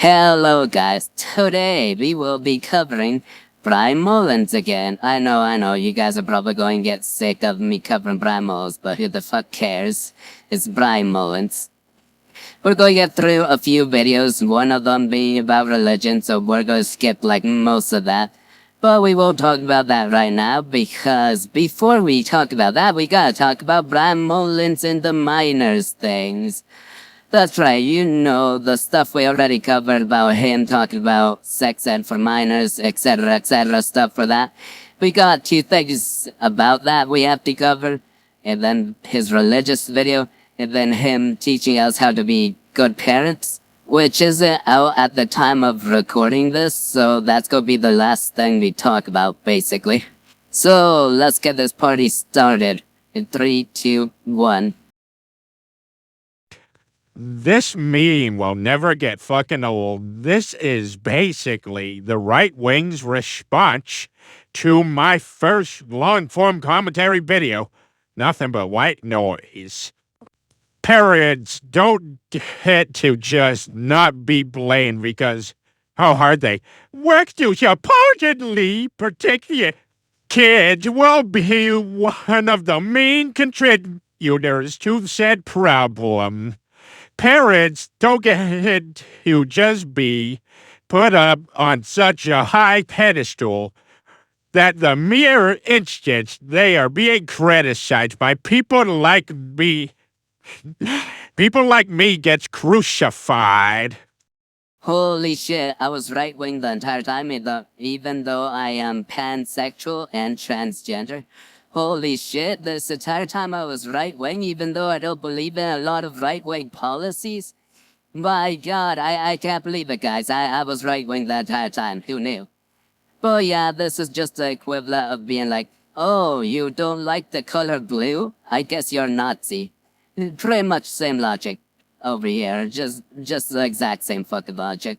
Hello guys, today we will be covering Bryan Mullins again. I know, you guys are probably going to get sick of me covering Bryan Mullins, but who the fuck cares? It's Bryan Mullins. We're going to get through a few videos, one of them being about religion, so we're going to skip like most of that. But we won't talk about that right now, because before we talk about that, we gotta talk about Bryan Mullins and the minors things. That's right, you know, the stuff we already covered about him talking about sex ed for minors, etc., stuff for that. We got two things about that we have to cover, and then his religious video, and then him teaching us how to be good parents, which isn't out at the time of recording this, so that's gonna be the last thing we talk about, basically. So, let's get this party started. In 3, 2, 1. This meme will never get fucking old. This is basically the right wing's response to my first long-form commentary video. Nothing but white noise. Parents don't get to just not be blamed because, how hard they work to supposedly protect your kids will be one of the main contributors to said problem. Parents don't get to just be put up on such a high pedestal that the mere instant they are being criticized by people like me gets crucified. Holy shit, I was right-wing the entire time, even though I am pansexual and transgender. Holy shit, this entire time I was right-wing, even though I don't believe in a lot of right-wing policies. My god, I can't believe it, guys. I was right-wing the entire time. Who knew? But yeah, this is just the equivalent of being like, oh, you don't like the color blue? I guess you're Nazi. Pretty much same logic over here. Just the exact same fucking logic.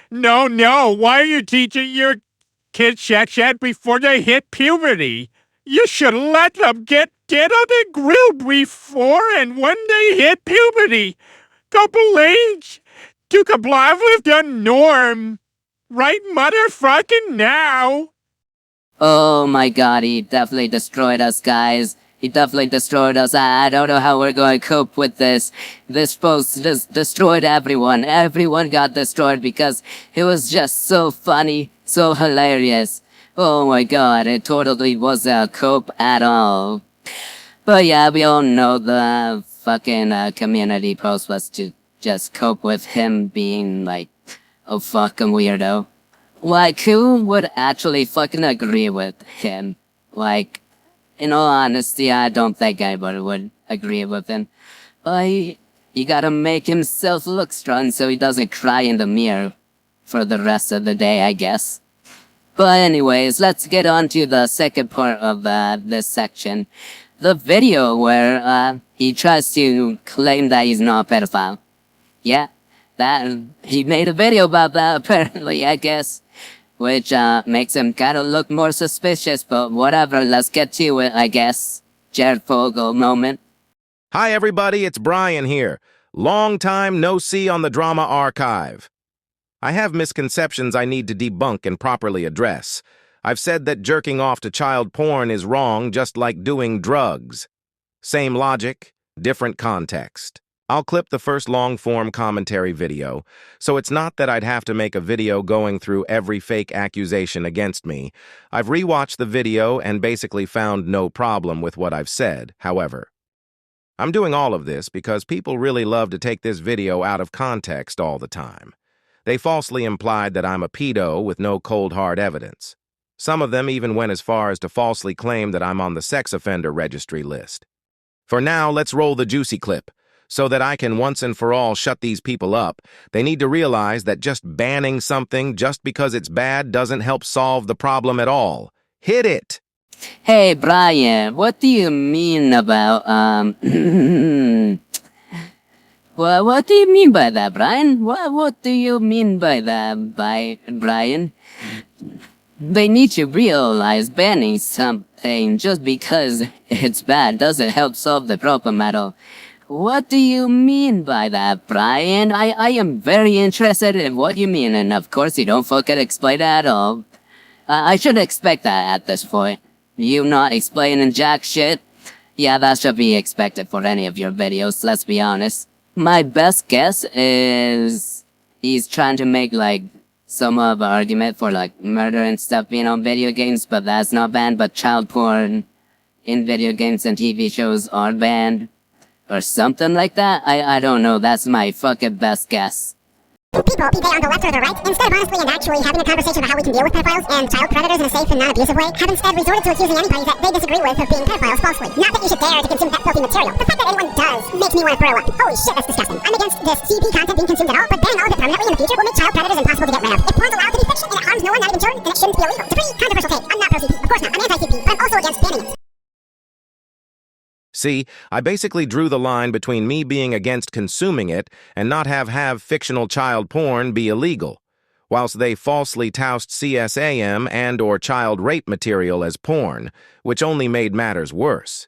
No, why are you teaching your kids sex ed before they hit puberty? You should let them get on the grill before and when they hit puberty. Couple age to comply with the norm. Right motherfucking now. Oh my god, he definitely destroyed us, guys. He definitely destroyed us. I don't know how we're going to cope with this. This post just destroyed everyone. Everyone got destroyed because it was just so funny, so hilarious. Oh my god, it totally wasn't a cope at all. But yeah, we all know the fucking community post was to just cope with him being like a fucking weirdo. Like, who would actually fucking agree with him? Like, in all honesty, I don't think anybody would agree with him. But you gotta make himself look strong so he doesn't cry in the mirror for the rest of the day, I guess. But anyways, let's get on to the second part of this section. The video where he tries to claim that he's not a pedophile. Yeah, he made a video about that apparently, I guess. Which makes him kinda look more suspicious, but whatever, let's get to it, I guess. Jared Fogle moment. Hi everybody, it's Bryan here. Long time no see on the Drama Archive. I have misconceptions I need to debunk and properly address. I've said that jerking off to child porn is wrong, just like doing drugs. Same logic, different context. I'll clip the first long-form commentary video, so it's not that I'd have to make a video going through every fake accusation against me. I've rewatched the video and basically found no problem with what I've said, however. I'm doing all of this because people really love to take this video out of context all the time. They falsely implied that I'm a pedo with no cold hard evidence. Some of them even went as far as to falsely claim that I'm on the sex offender registry list. For now, let's roll the juicy clip. So that I can once and for all shut these people up, they need to realize that just banning something just because it's bad doesn't help solve the problem at all. Hit it! Hey Bryan, what do you mean about, well, what do you mean by that, Bryan? What do you mean by that, Bryan? They need to realize banning something just because it's bad doesn't help solve the problem at all. What do you mean by that, Brian? I am very interested in what you mean, and of course you don't fucking explain at all. I should expect that at this point. You not explaining jack shit? Yeah, that should be expected for any of your videos, let's be honest. My best guess is he's trying to make, like, some of an argument for, like, murder and stuff being on video games, but that's not banned, but child porn in video games and TV shows are banned. Or something like that? I don't know, that's my fucking best guess. People, be they on the left or the right, instead of honestly and actually having a conversation about how we can deal with pedophiles and child predators in a safe and non-abusive way, have instead resorted to accusing anybody that they disagree with of being pedophiles falsely. Not that you should dare to consume that filthy material. The fact that anyone does makes me want to throw up. Holy shit, that's disgusting. I'm against this CP content being consumed at all, but banning all of it permanently in the future will make child predators impossible to get rid of. If porn's allowed to be fiction and it harms no one, not even children, then it shouldn't be illegal. It's a pretty controversial take. I'm not pro-CP. Of course not. I'm anti-CP, but I'm also against banning it. See, I basically drew the line between me being against consuming it and not have fictional child porn be illegal, whilst they falsely toused CSAM and or child rape material as porn, which only made matters worse.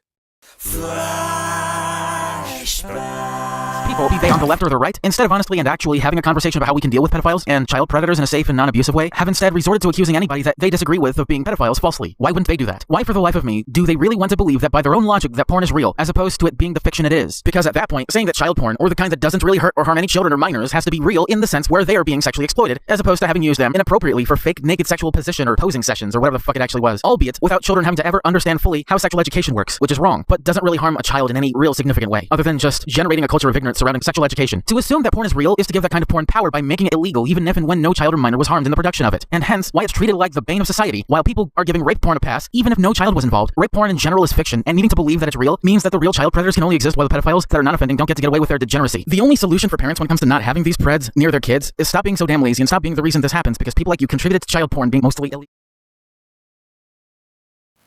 People, be they on the left or the right, instead of honestly and actually having a conversation about how we can deal with pedophiles and child predators in a safe and non-abusive way, have instead resorted to accusing anybody that they disagree with of being pedophiles falsely. Why wouldn't they do that? Why, for the life of me, do they really want to believe that by their own logic that porn is real, as opposed to it being the fiction it is? Because at that point, saying that child porn, or the kind that doesn't really hurt or harm any children or minors, has to be real in the sense where they are being sexually exploited, as opposed to having used them inappropriately for fake naked sexual position or posing sessions or whatever the fuck it actually was, albeit without children having to ever understand fully how sexual education works, which is wrong, but doesn't really harm a child in any real significant way, other than just generating a culture of ignorance surrounding sexual education. To assume that porn is real is to give that kind of porn power by making it illegal even if and when no child or minor was harmed in the production of it, and hence why it's treated like the bane of society. While people are giving rape porn a pass, even if no child was involved, rape porn in general is fiction, and needing to believe that it's real means that the real child predators can only exist while the pedophiles that are not offending don't get to get away with their degeneracy. The only solution for parents when it comes to not having these preds near their kids is stop being so damn lazy and stop being the reason this happens, because people like you contributed to child porn being mostly illegal.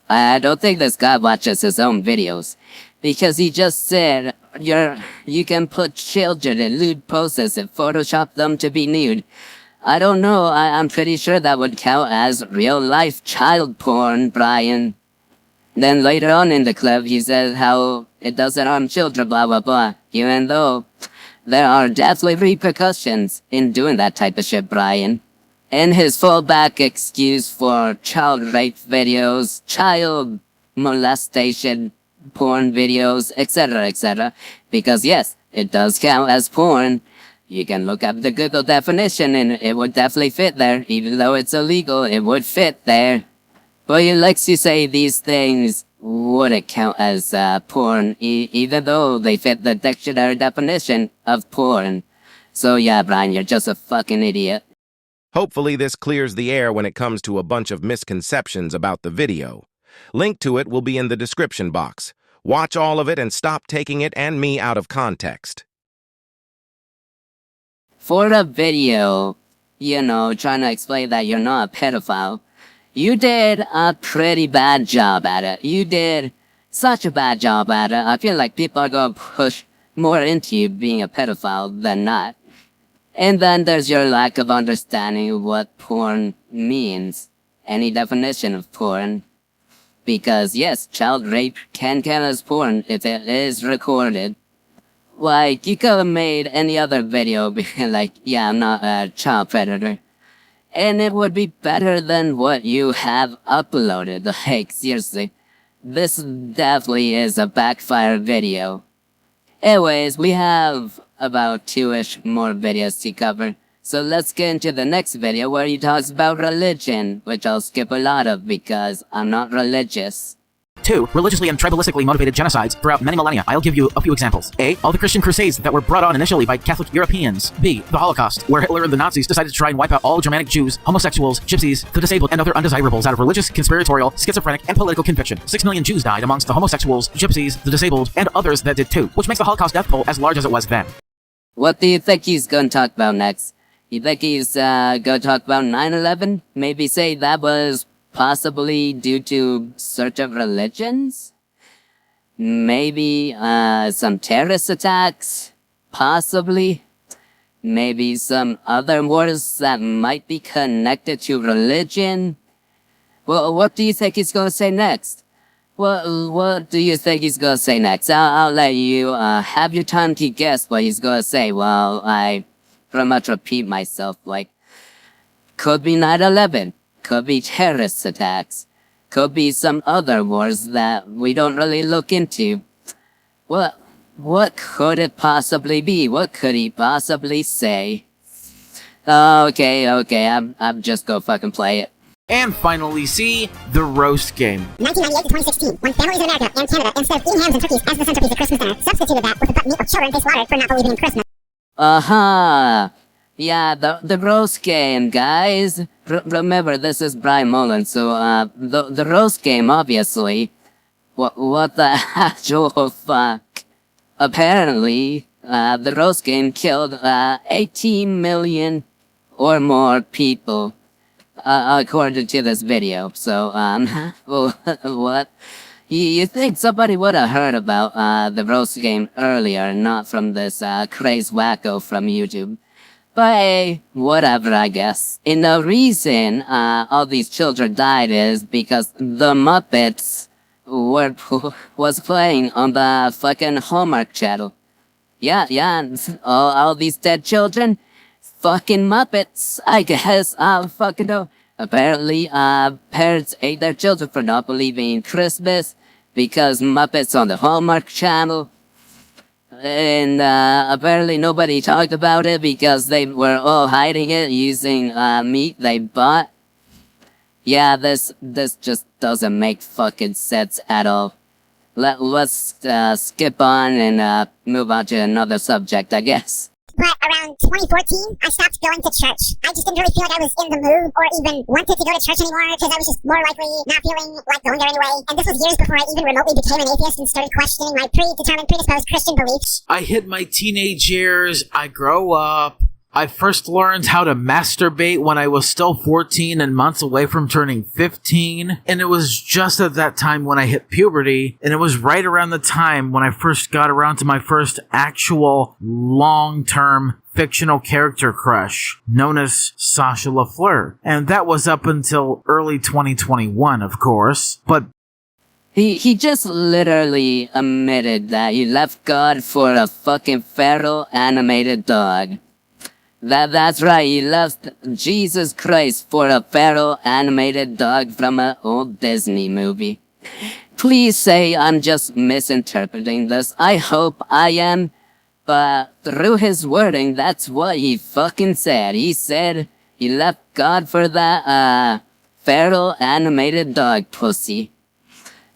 I don't think this guy watches his own videos, because he just said you can put children in lewd poses and Photoshop them to be nude. I don't know, I'm pretty sure that would count as real-life child porn, Brian. Then later on in the clip, he says how it doesn't harm children, blah blah blah, even though there are definitely repercussions in doing that type of shit, Brian. And his fallback excuse for child rape videos, child molestation, porn videos, etc., etc. Because yes, it does count as porn. You can look up the Google definition and it would definitely fit there. Even though it's illegal, it would fit there. But he likes to say these things wouldn't count as porn, even though they fit the dictionary definition of porn. So yeah, Brian, you're just a fucking idiot. Hopefully this clears the air when it comes to a bunch of misconceptions about the video. Link to it will be in the description box. Watch all of it and stop taking it and me out of context. For a video, you know, trying to explain that you're not a pedophile, you did a pretty bad job at it. You did such a bad job at it. I feel like people are gonna push more into you being a pedophile than not. And then there's your lack of understanding of what porn means. Any definition of porn. Because yes, child rape can count as porn if it is recorded. Like, you could have made any other video being like, yeah, I'm not a child predator. And it would be better than what you have uploaded. Like, seriously. This definitely is a backfire video. Anyways, we have about 2-ish more videos to cover. So let's get into the next video where he talks about religion, which I'll skip a lot of because I'm not religious. 2. Religiously and tribalistically motivated genocides throughout many millennia. I'll give you a few examples. A. All the Christian crusades that were brought on initially by Catholic Europeans. B. The Holocaust, where Hitler and the Nazis decided to try and wipe out all Germanic Jews, homosexuals, gypsies, the disabled, and other undesirables out of religious, conspiratorial, schizophrenic, and political conviction. 6 million Jews died amongst the homosexuals, gypsies, the disabled, and others that did too, which makes the Holocaust death toll as large as it was then. What do you think he's gonna talk about next? You think he's gonna talk about 9/11? Maybe say that was possibly due to certain religions? Maybe some terrorist attacks? Possibly? Maybe some other wars that might be connected to religion? Well, what do you think he's gonna say next? What do you think he's gonna say next? I'll let you have your time to guess what he's gonna say while I pretty much repeat myself. Like, could be 9/11, could be terrorist attacks, could be some other wars that we don't really look into. What could it possibly be? What could he possibly say? Okay, I'm just gonna fucking play it. And finally, C, the roast game. 1998 to 2016, when families in America and Canada, instead of eating hams and turkeys as the centerpiece of Christmas dinner, substituted that with the butt meat of children they slaughtered for not believing in Christmas. Uh-huh. Yeah, the roast game, guys. Remember, this is Bryan Mullins, so, the roast game, obviously. What the actual fuck? Apparently, the roast game killed, 18 million or more people, according to this video. So, what? You think somebody would have heard about, the roast game earlier, not from this, crazy wacko from YouTube. But hey, whatever, I guess. And the reason, all these children died is because the Muppets was playing on the fucking Hallmark channel. Yeah, all these dead children, fucking Muppets, I guess, I fucking know. Apparently, parents ate their children for not believing in Christmas, because Muppets on the Hallmark channel. And, apparently nobody talked about it because they were all hiding it using, meat they bought. Yeah, this just doesn't make fucking sense at all. Let's skip on and move on to another subject, I guess. But around 2014, I stopped going to church. I just didn't really feel like I was in the mood or even wanted to go to church anymore because I was just more likely not feeling like going there anyway. And this was years before I even remotely became an atheist and started questioning my predisposed Christian beliefs. I hit my teenage years, I grow up. I first learned how to masturbate when I was still 14 and months away from turning 15. And it was just at that time when I hit puberty. And it was right around the time when I first got around to my first actual long-term fictional character crush, known as Sasha LaFleur. And that was up until early 2021, of course. But He just literally admitted that he left God for a fucking feral animated dog. That's right, he left Jesus Christ for a feral animated dog from an old Disney movie. Please say I'm just misinterpreting this. I hope I am. But through his wording, that's what he fucking said. He said he left God for that, feral animated dog pussy.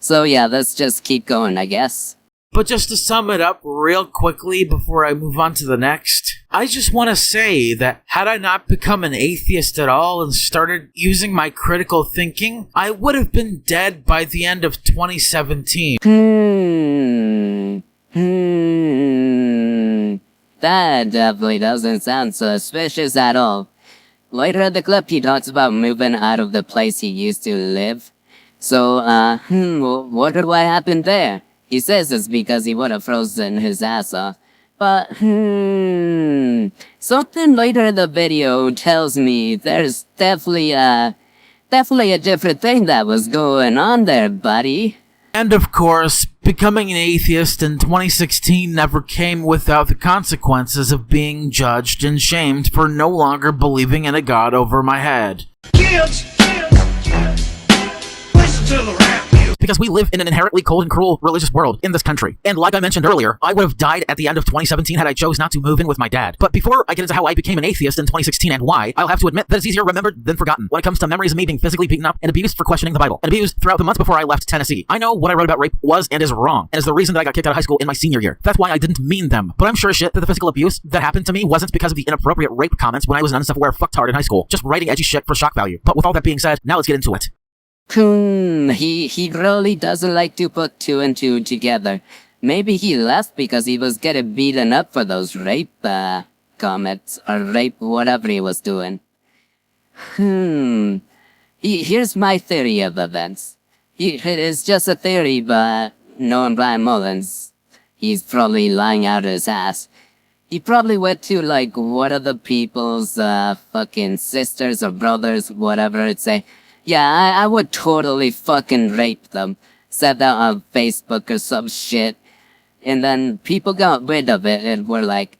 So yeah, let's just keep going, I guess. But just to sum it up real quickly before I move on to the next, I just want to say that had I not become an atheist at all and started using my critical thinking, I would have been dead by the end of 2017. That definitely doesn't sound suspicious at all. Later in the clip, he talks about moving out of the place he used to live. So, wonder what happened there. He says it's because he would have frozen his ass off. But, something later in the video tells me there's definitely a different thing that was going on there, buddy. And of course, becoming an atheist in 2016 never came without the consequences of being judged and shamed for no longer believing in a god over my head. Kids, listen to the rap music. Because we live in an inherently cold and cruel religious world in this country. And like I mentioned earlier, I would have died at the end of 2017 had I chose not to move in with my dad. But before I get into how I became an atheist in 2016 and why, I'll have to admit that it's easier remembered than forgotten when it comes to memories of me being physically beaten up and abused for questioning the Bible, and abused throughout the months before I left Tennessee. I know what I wrote about rape was and is wrong, and is the reason that I got kicked out of high school in my senior year. That's why I didn't mean them. But I'm sure as shit that the physical abuse that happened to me wasn't because of the inappropriate rape comments when I was an unself-aware fucktard in high school, just writing edgy shit for shock value. But with all that being said, now let's get into it. He really doesn't like to put two and two together. Maybe he left because he was getting beaten up for those rape, comments, or rape whatever he was doing. Here's my theory of events. It is just a theory, but knowing Bryan Mullins, he's probably lying out his ass. He probably went to, like, one of the people's, fucking sisters or brothers, whatever it's say. Yeah, I would totally fucking rape them. said that on Facebook or some shit. And then people got wind of it and were like,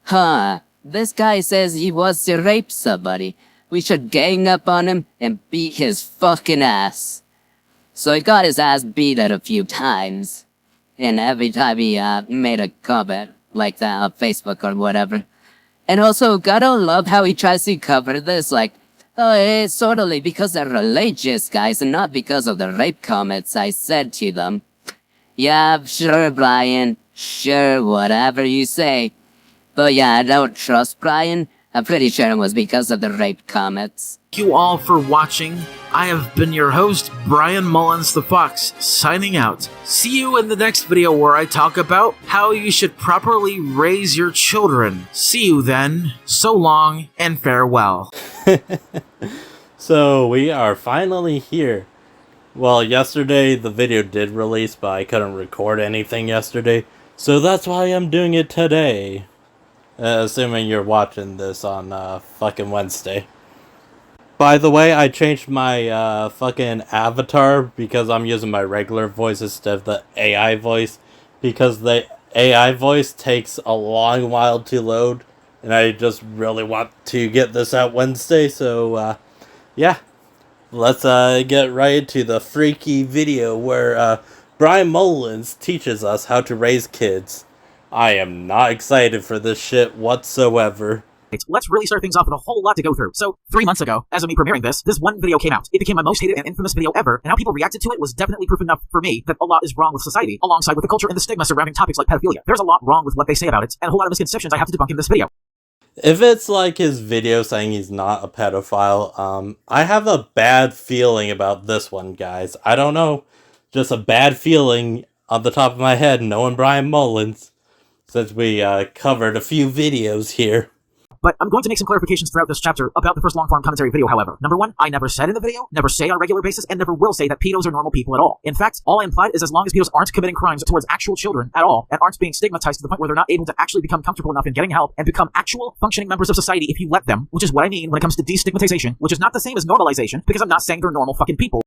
huh, this guy says he wants to rape somebody. We should gang up on him and beat his fucking ass. So he got his ass beat a few times. And every time he made a comment like that on Facebook or whatever. And also, gotta love how he tries to cover this like, oh, it's totally because they're religious guys and not because of the rape comments I said to them. Yeah, sure, Bryan. Sure, whatever you say. But yeah, I don't trust Bryan. I'm pretty sure it was because of the rape comments. Thank you all for watching. I have been your host, Bryan Mullins the Fox, signing out. See you in the next video where I talk about how you should properly raise your children. See you then. So long and farewell. So we are finally here. Well, yesterday the video did release, but I couldn't record anything yesterday. So that's why I'm doing it today. Assuming you're watching this on fucking Wednesday. By the way, I changed my fucking avatar because I'm using my regular voice instead of the AI voice. Because the AI voice takes a long while to load. And I just really want to get this out Wednesday. So, yeah. Let's get right into the freaky video where Bryan Mullins teaches us how to raise kids. I am not excited for this shit whatsoever. Let's really start things off with a whole lot to go through. So, 3 months ago, as of me premiering this one video came out. It became my most hated and infamous video ever, and how people reacted to it was definitely proof enough for me that a lot is wrong with society, alongside with the culture and the stigma surrounding topics like pedophilia. There's a lot wrong with what they say about it, and a whole lot of misconceptions I have to debunk in this video. If it's like his video saying he's not a pedophile, I have a bad feeling about this one, guys. I don't know. Just a bad feeling on the top of my head knowing Bryan Mullins. Since we covered a few videos here. But I'm going to make some clarifications throughout this chapter about the first long-form commentary video, however. Number one, I never said in the video, never say on a regular basis, and never will say that pedos are normal people at all. In fact, all I implied is as long as pedos aren't committing crimes towards actual children at all, and aren't being stigmatized to the point where they're not able to actually become comfortable enough in getting help and become actual functioning members of society if you let them, which is what I mean when it comes to destigmatization, which is not the same as normalization, because I'm not saying they're normal fucking people.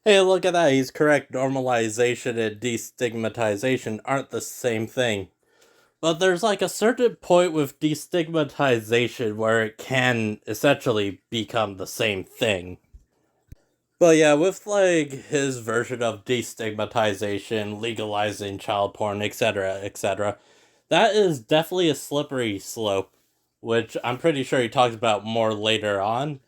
Hey, look at that. He's correct. Normalization and destigmatization aren't the same thing. But there's like a certain point with destigmatization where it can essentially become the same thing. But yeah, with like his version of destigmatization, legalizing child porn, etc., that is definitely a slippery slope, which I'm pretty sure he talks about more later on.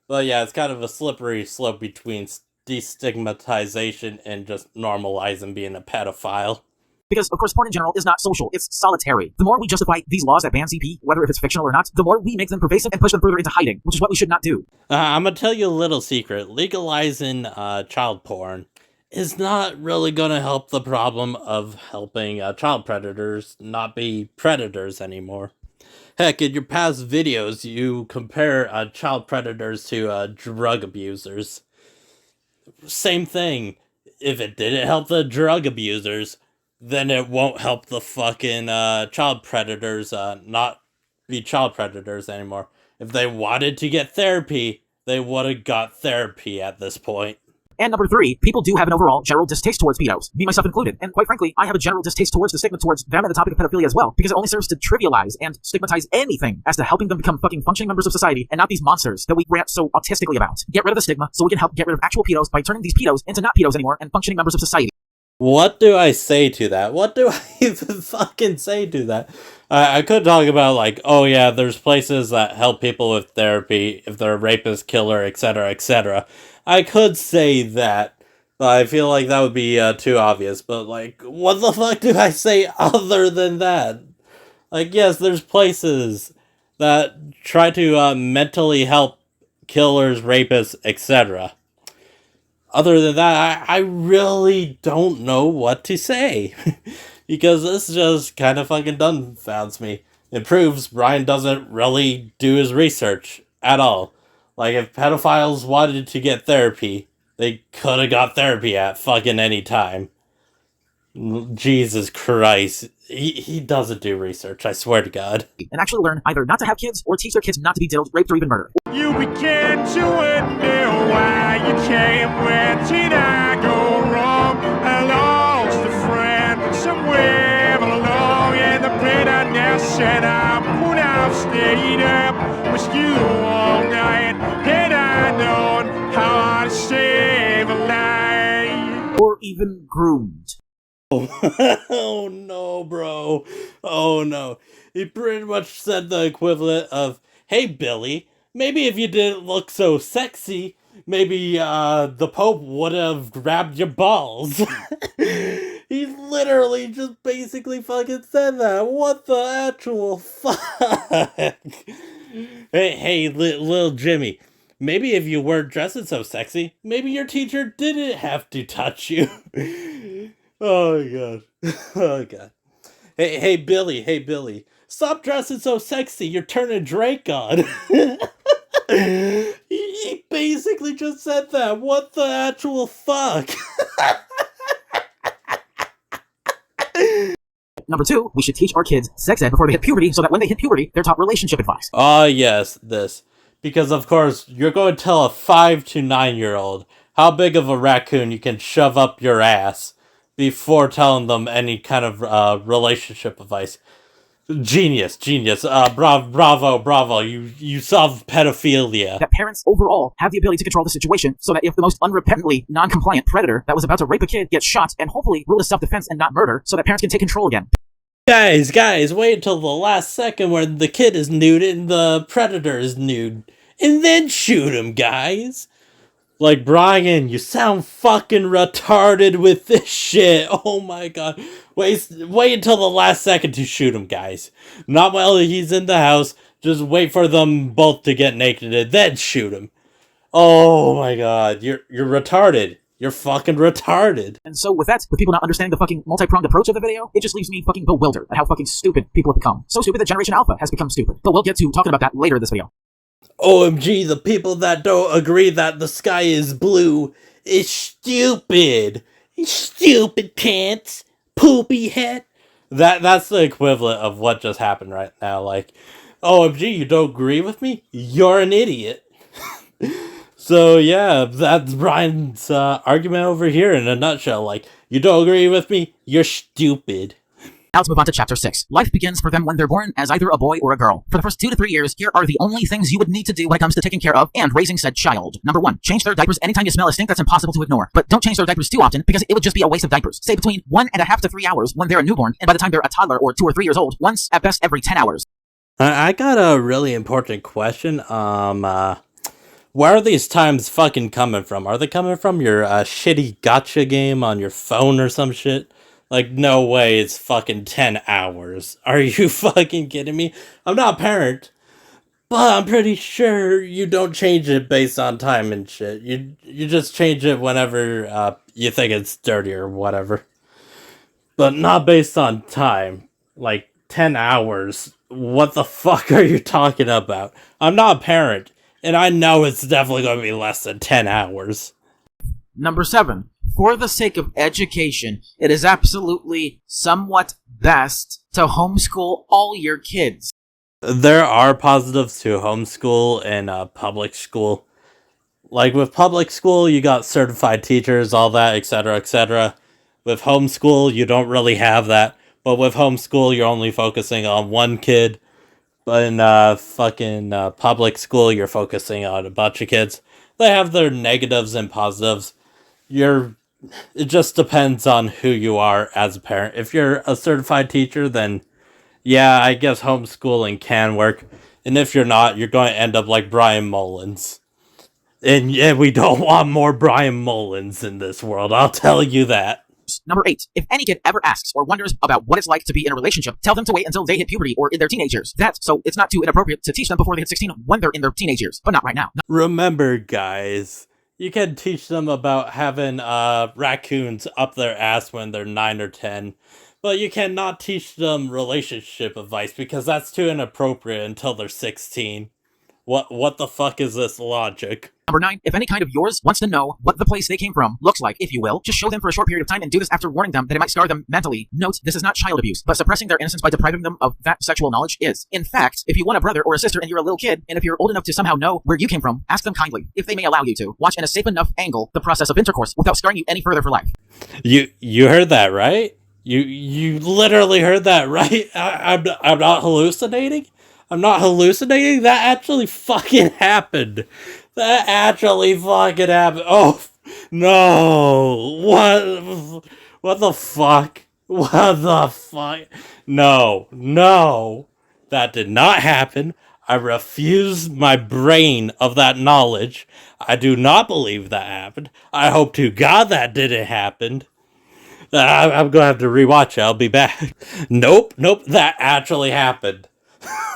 But yeah, it's kind of a slippery slope between destigmatization and just normalizing being a pedophile. Because, of course, porn in general is not social, it's solitary. The more we justify these laws that ban CP, whether if it's fictional or not, the more we make them pervasive and push them further into hiding, which is what we should not do. I'm gonna tell you a little secret. Legalizing child porn is not really gonna help the problem of helping child predators not be predators anymore. Heck, in your past videos, you compare child predators to drug abusers. Same thing. If it didn't help the drug abusers, then it won't help the fucking child predators not be child predators anymore. If they wanted to get therapy, they would have got therapy at this point. And number three, people do have an overall general distaste towards pedos, me myself included. And quite frankly, I have a general distaste towards the stigma towards them and the topic of pedophilia as well, because it only serves to trivialize and stigmatize anything as to helping them become fucking functioning members of society and not these monsters that we rant so autistically about. Get rid of the stigma so we can help get rid of actual pedos by turning these pedos into not pedos anymore and functioning members of society. What do I say to that? What do I even fucking say to that? I could talk about like, oh yeah, there's places that help people with therapy if they're a rapist, killer, etc., etc. I could say that, but I feel like that would be too obvious. But like, what the fuck do I say other than that? Like, yes, there's places that try to mentally help killers, rapists, etc. Other than that, I really don't know what to say. Because this just kind of fucking dumbfounds me. It proves Bryan doesn't really do his research at all. Like, if pedophiles wanted to get therapy, they could have got therapy at fucking any time. Jesus Christ. He doesn't do research, I swear to God. And actually learn either not to have kids or teach their kids not to be diddled, raped, or even murdered. You begin to wonder why you came, where did I go wrong? said I would have stayed up with you all night, and I know how to save a life. Or even groomed. Oh no, bro. Oh no. He pretty much said the equivalent of, hey, Billy, maybe if you didn't look so sexy, maybe the Pope would have grabbed your balls. He literally just basically fucking said that. What the actual fuck? Hey, little Jimmy, maybe if you weren't dressing so sexy, maybe your teacher didn't have to touch you. Oh my god. Oh god. Hey Billy. Stop dressing so sexy. You're turning Drake on. He basically just said that. What the actual fuck? Number 2, we should teach our kids sex ed before they hit puberty so that when they hit puberty, they're taught relationship advice. Ah, yes, this. Because, of course, you're going to tell a 5 to 9-year-old how big of a raccoon you can shove up your ass before telling them any kind of relationship advice. Genius. Bravo. You solved pedophilia. That parents overall have the ability to control the situation so that if the most unrepentantly non-compliant predator that was about to rape a kid gets shot and hopefully ruled as self-defense and not murder so that parents can take control again. Guys, wait until the last second when the kid is nude and the predator is nude. And then shoot him, guys. Like, Bryan, you sound fucking retarded with this shit. Oh my god. Wait until the last second to shoot him, guys. Not while he's in the house. Just wait for them both to get naked and then shoot him. Oh my god. You're retarded. You're fucking retarded. And so with that, with people not understanding the fucking multi-pronged approach of the video, it just leaves me fucking bewildered at how fucking stupid people have become. So stupid that Generation Alpha has become stupid. But we'll get to talking about that later in this video. OMG, the people that don't agree that the sky is blue is stupid. Stupid pants. Poopy head. That's the equivalent of what just happened right now. Like, OMG, you don't agree with me? You're an idiot. So yeah, that's Bryan's argument over here in a nutshell. Like, you don't agree with me? You're stupid. Now let's move on to Chapter 6. Life begins for them when they're born as either a boy or a girl. For the first 2 to 3 years, here are the only things you would need to do when it comes to taking care of and raising said child. Number 1, change their diapers anytime you smell a stink that's impossible to ignore. But don't change their diapers too often because it would just be a waste of diapers. Say between 1.5 to 3 hours when they're a newborn, and by the time they're a toddler or 2 or 3 years old, once at best every 10 hours. I got a really important question. Where are these times fucking coming from? Are they coming from your shitty gotcha game on your phone or some shit? Like, no way it's fucking 10 hours. Are you fucking kidding me? I'm not a parent, but I'm pretty sure you don't change it based on time and shit. You just change it whenever you think it's dirty or whatever. But not based on time. Like, 10 hours. What the fuck are you talking about? I'm not a parent, and I know it's definitely going to be less than 10 hours. Number 7. For the sake of education, it is absolutely somewhat best to homeschool all your kids. There are positives to homeschool and public school. Like, with public school, you got certified teachers, all that, etc., etc. With homeschool, you don't really have that. But with homeschool, you're only focusing on one kid. But in public school, you're focusing on a bunch of kids. They have their negatives and positives. It just depends on who you are as a parent. If you're a certified teacher, then yeah, I guess homeschooling can work. And if you're not, you're going to end up like Bryan Mullins. And yeah, we don't want more Bryan Mullins in this world, I'll tell you that. Number 8. If any kid ever asks or wonders about what it's like to be in a relationship, tell them to wait until they hit puberty or in their teenage years. So it's not too inappropriate to teach them before they hit 16 when they're in their teenage years, but not right now. Remember, guys, you can teach them about having raccoons up their ass when they're 9 or 10, but you cannot teach them relationship advice because that's too inappropriate until they're 16. What the fuck is this logic? Number 9, if any kind of yours wants to know what the place they came from looks like, if you will, just show them for a short period of time and do this after warning them that it might scar them mentally. Note, this is not child abuse, but suppressing their innocence by depriving them of that sexual knowledge is. In fact, if you want a brother or a sister and you're a little kid, and if you're old enough to somehow know where you came from, ask them kindly, if they may allow you to, watch in a safe enough angle the process of intercourse without scarring you any further for life. You heard that, right? You literally heard that right. I'm not hallucinating. I'm not hallucinating. That actually fucking happened. That actually fucking happened. Oh no! What the fuck? What the fuck? No, no, that did not happen. I refuse my brain of that knowledge. I do not believe that happened. I hope to God that didn't happen. I'm gonna have to rewatch it. I'll be back. Nope, that actually happened.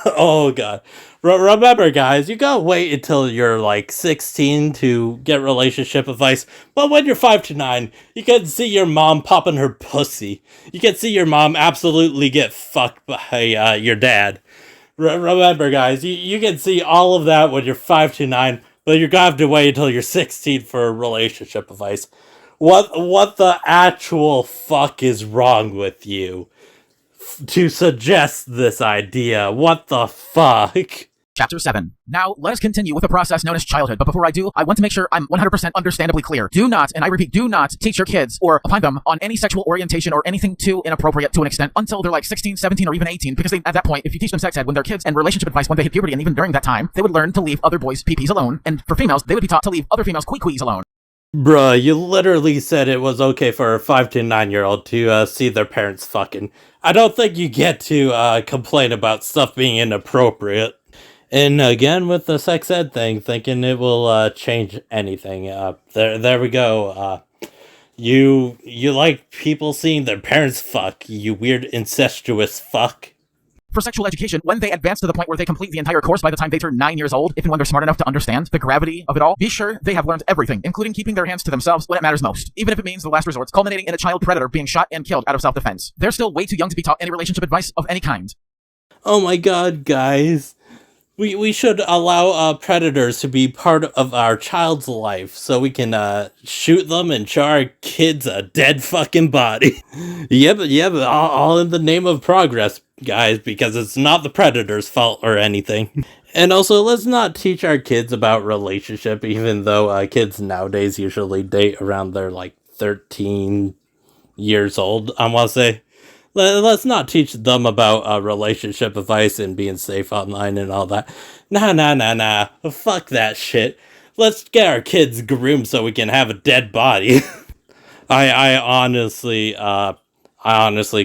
Oh god. Remember, guys, you gotta wait until you're like 16 to get relationship advice. But when you're 5 to 9, you can see your mom popping her pussy. You can see your mom absolutely get fucked by your dad. Remember, guys, you can see all of that when you're 5 to 9, but you're gonna have to wait until you're 16 for relationship advice. What the actual fuck is wrong with you to suggest this idea? What the fuck? Chapter 7. Now, let us continue with a process known as childhood, but before I do, I want to make sure I'm 100% understandably clear. Do not, and I repeat, do not teach your kids or opine them on any sexual orientation or anything too inappropriate to an extent until they're like 16, 17, or even 18, because at that point, if you teach them sex ed when they're kids and relationship advice when they hit puberty and even during that time, they would learn to leave other boys' pee-pees alone, and for females, they would be taught to leave other females' quee-quees alone. Bruh, you literally said it was okay for a 5 to 9-year-old to see their parents fucking. I don't think you get to complain about stuff being inappropriate. And again, with the sex ed thing, thinking it will change anything. There we go. You like people seeing their parents fuck, you weird incestuous fuck. For sexual education, when they advance to the point where they complete the entire course by the time they turn 9 years old, if and when they're smart enough to understand the gravity of it all, be sure they have learned everything, including keeping their hands to themselves when it matters most, even if it means the last resorts, culminating in a child predator being shot and killed out of self-defense. They're still way too young to be taught any relationship advice of any kind. Oh my god, guys. We should allow predators to be part of our child's life so we can shoot them and show our kids a dead fucking body. Yep, all in the name of progress, guys, because it's not the predator's fault or anything. And also, let's not teach our kids about relationship, even though kids nowadays usually date around their like 13 years old, I want to say. Let's not teach them about relationship advice and being safe online and all that. Nah. Fuck that shit. Let's get our kids groomed so we can have a dead body. I honestly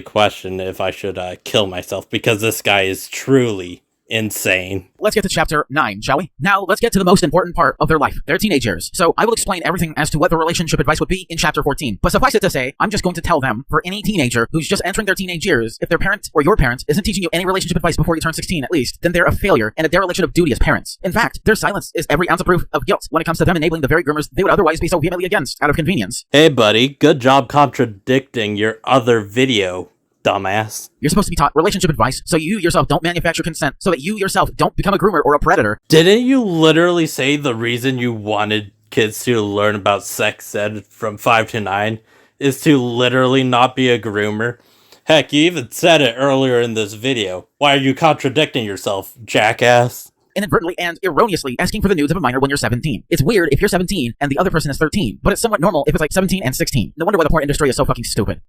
question if I should kill myself because this guy is truly insane. Let's get to chapter 9, shall we? Now, let's get to the most important part of their life, their teenage years. So, I will explain everything as to what the relationship advice would be in chapter 14. But suffice it to say, I'm just going to tell them, for any teenager who's just entering their teenage years, if their parent or your parent isn't teaching you any relationship advice before you turn 16 at least, then they're a failure and a dereliction of duty as parents. In fact, their silence is every ounce of proof of guilt when it comes to them enabling the very groomers they would otherwise be so vehemently against out of convenience. Hey buddy, good job contradicting your other video, dumbass. You're supposed to be taught relationship advice so you yourself don't manufacture consent, so that you yourself don't become a groomer or a predator. Didn't you literally say the reason you wanted kids to learn about sex ed from 5 to 9 is to literally not be a groomer? Heck, you even said it earlier in this video. Why are you contradicting yourself, jackass? Inadvertently and erroneously asking for the nudes of a minor when you're 17. It's weird if you're 17 and the other person is 13, but it's somewhat normal if it's like 17 and 16. No wonder why the porn industry is so fucking stupid.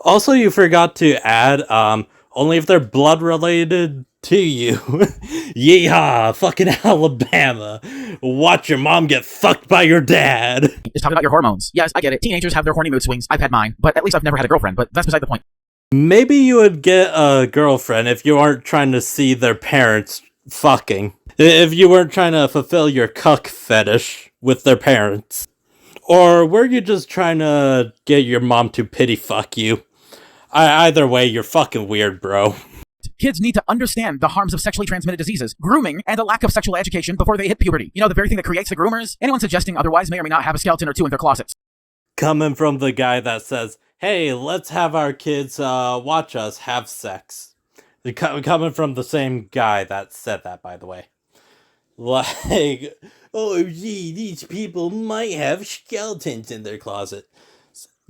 Also, you forgot to add, only if they're blood related to you. Yeehaw, fucking Alabama. Watch your mom get fucked by your dad. Just talking about your hormones. Yes, I get it. Teenagers have their horny mood swings. I've had mine, but at least I've never had a girlfriend, but that's beside the point. Maybe you would get a girlfriend if you aren't trying to see their parents fucking. If you weren't trying to fulfill your cuck fetish with their parents. Or were you just trying to get your mom to pity fuck you? Either way, you're fucking weird, bro. Kids need to understand the harms of sexually transmitted diseases, grooming, and a lack of sexual education before they hit puberty. You know, the very thing that creates the groomers? Anyone suggesting otherwise may or may not have a skeleton or two in their closets. Coming from the guy that says, hey, let's have our kids watch us have sex. Coming from the same guy that said that, by the way. Like, oh gee, these people might have skeletons in their closet.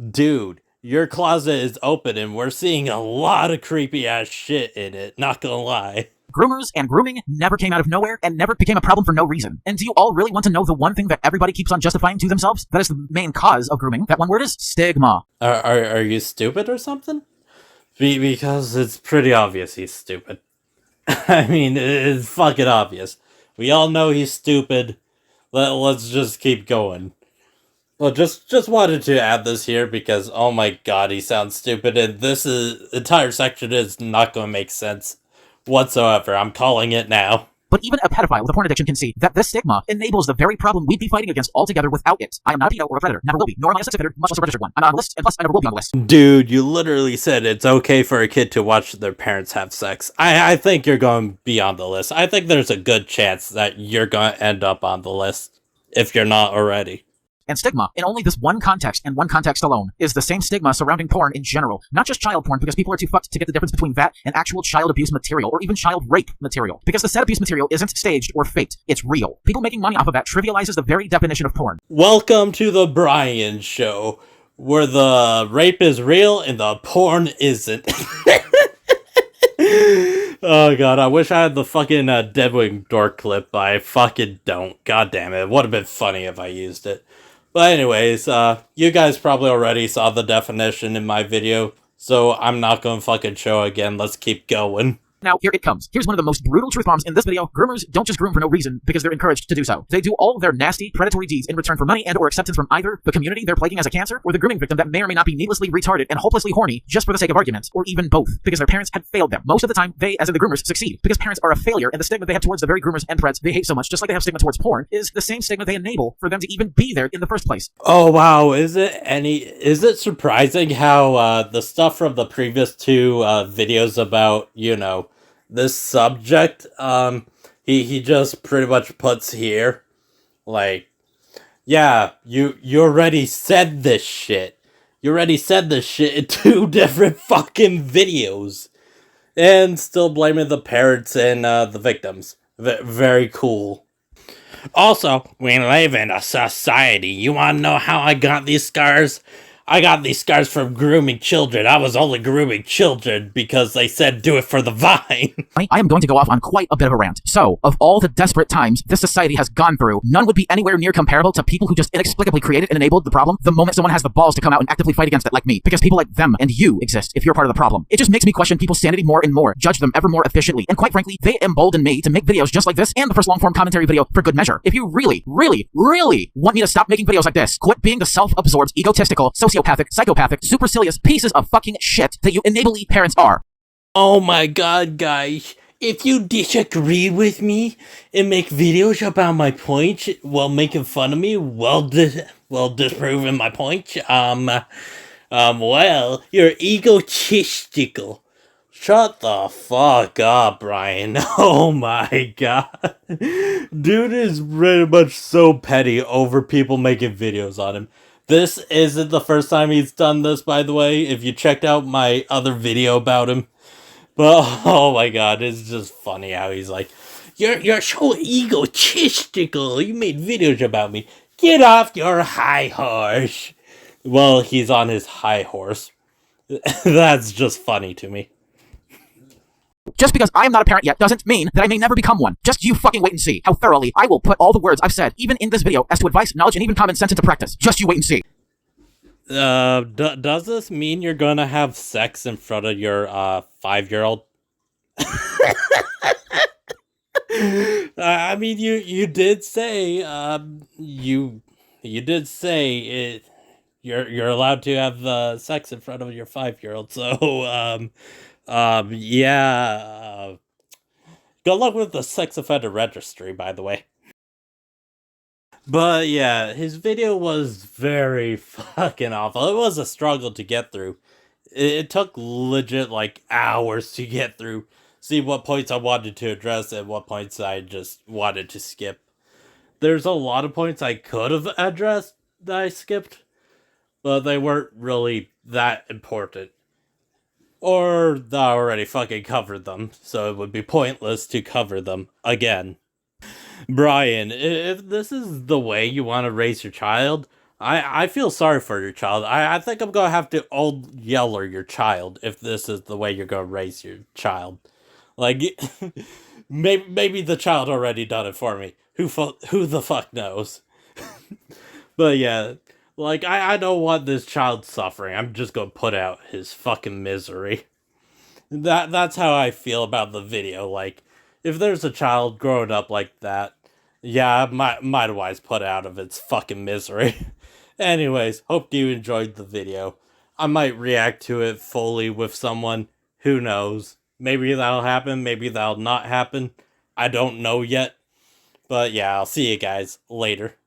Dude, your closet is open and we're seeing a lot of creepy ass shit in it, not gonna lie. Groomers and grooming never came out of nowhere and never became a problem for no reason. And do you all really want to know the one thing that everybody keeps on justifying to themselves? That is the main cause of grooming. That one word is stigma. Are you stupid or something? Because it's pretty obvious he's stupid. I mean, it's fucking obvious. We all know he's stupid. Let's just keep going. Well, just wanted to add this here because, oh my god, he sounds stupid, and entire section is not going to make sense whatsoever. I'm calling it now. But even a pedophile with a porn addiction can see that this stigma enables the very problem we'd be fighting against altogether without it. I am not a pedo or a predator, never will be, nor am I a sex offender, much less a registered one. I'm not on a list, and plus I never will be on a list. Dude, you literally said it's okay for a kid to watch their parents have sex. I think you're going to be on the list. I think there's a good chance that you're going to end up on the list, if you're not already. And stigma, in only this one context and one context alone, is the same stigma surrounding porn in general. Not just child porn, because people are too fucked to get the difference between that and actual child abuse material, or even child rape material. Because the said abuse material isn't staged or faked, it's real. People making money off of that trivializes the very definition of porn. Welcome to the Bryan Show, where the rape is real and the porn isn't. Oh god, I wish I had the fucking Deadwing door clip, but I fucking don't. God damn it, it would have been funny if I used it. But anyways, you guys probably already saw the definition in my video, so I'm not gonna fucking show again. Let's keep going. Now, here it comes. Here's one of the most brutal truth bombs in this video. Groomers don't just groom for no reason because they're encouraged to do so. They do all of their nasty, predatory deeds in return for money and or acceptance from either the community they're plaguing as a cancer or the grooming victim that may or may not be needlessly retarded and hopelessly horny just for the sake of argument, or even both, because their parents had failed them. Most of the time, they, as in the groomers, succeed because parents are a failure, and the stigma they have towards the very groomers and preds they hate so much, just like they have stigma towards porn, is the same stigma they enable for them to even be there in the first place. Oh wow, is it surprising how the stuff from the previous two videos about, you know, this subject, he just pretty much puts here, like, yeah, you already said this shit. You already said this shit in 2 different fucking videos. And still blaming the parents and the victims. Very cool. Also, we live in a society. You wanna know how I got these scars? I got these scars from grooming children. I was only grooming children because they said do it for the vine. I am going to go off on quite a bit of a rant. So, of all the desperate times this society has gone through, none would be anywhere near comparable to people who just inexplicably created and enabled the problem the moment someone has the balls to come out and actively fight against it, like me. Because people like them and you exist if you're part of the problem. It just makes me question people's sanity more and more, judge them ever more efficiently, and quite frankly, they embolden me to make videos just like this and the first long-form commentary video for good measure. If you really, really, really want me to stop making videos like this, quit being the self-absorbed, egotistical, sociopathic, psychopathic, supercilious pieces of fucking shit that you enably parents are. Oh my god, guys. If you disagree with me and make videos about my point while making fun of me while disproving my point, well, you're egotistical. Shut the fuck up, Bryan. Oh my god. Dude is pretty much so petty over people making videos on him. This isn't the first time he's done this, by the way, if you checked out my other video about him. But, oh my god, it's just funny how he's like, You're so egotistical, you made videos about me. Get off your high horse. Well, he's on his high horse. That's just funny to me. Just because I am not a parent yet doesn't mean that I may never become one. Just you fucking wait and see how thoroughly I will put all the words I've said, even in this video, as to advice, knowledge, and even common sense into practice. Just you wait and see. Does this mean you're gonna have sex in front of your 5-year-old? I mean, you did say you did say it. You're allowed to have sex in front of your 5-year-old. So yeah. Good luck with the sex offender registry, by the way. But yeah, his video was very fucking awful. It was a struggle to get through. It took legit like hours to get through. See what points I wanted to address and what points I just wanted to skip. There's a lot of points I could have addressed that I skipped, but they weren't really that important. Or I already fucking covered them, so it would be pointless to cover them again. Bryan, if this is the way you want to raise your child, I feel sorry for your child. I think I'm going to have to old yeller your child if this is the way you're going to raise your child. Like, maybe the child already done it for me. Who the fuck knows? But yeah, like, I don't want this child suffering. I'm just going to put out his fucking misery. That's how I feel about the video. Like, if there's a child growing up like that, yeah, might otherwise put it out of its fucking misery. Anyways, hope you enjoyed the video. I might react to it fully with someone. Who knows? Maybe that'll happen, maybe that'll not happen. I don't know yet. But yeah, I'll see you guys later.